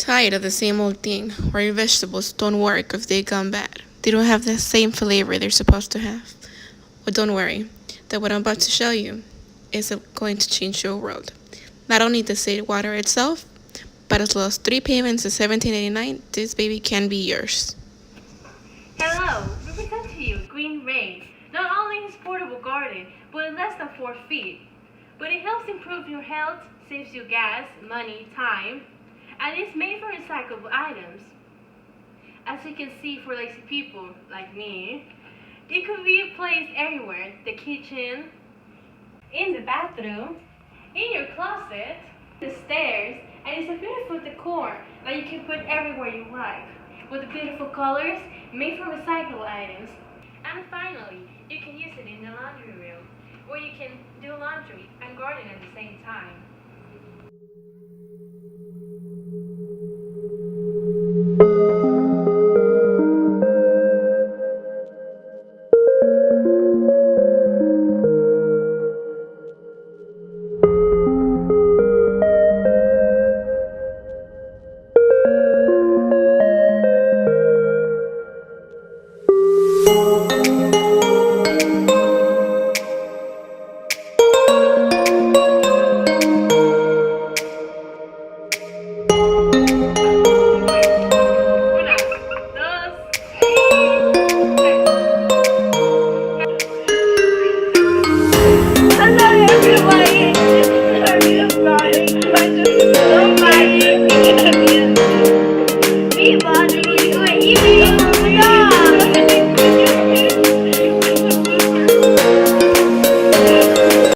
Tired of the same old thing, where your vegetables don't work if they gone bad. They don't have the same flavor they're supposed to have. Well, don't worry, that what I'm about to show you is going to change your world. Not only the state water itself, but as well as 3 payments of $17.89, this baby can be yours. Hello, we present to you Green Rain. Not only is portable garden, but in less than 4 feet. But it helps improve your health, saves you gas, money, time, and it's made from recyclable items. As you can see for lazy people like me, it could be placed anywhere, the kitchen, in the bathroom, in your closet, the stairs, and it's a beautiful decor that you can put everywhere you like, with the beautiful colors made from recyclable items. And finally, you can use it in the laundry room, where you can do laundry and garden at the same time.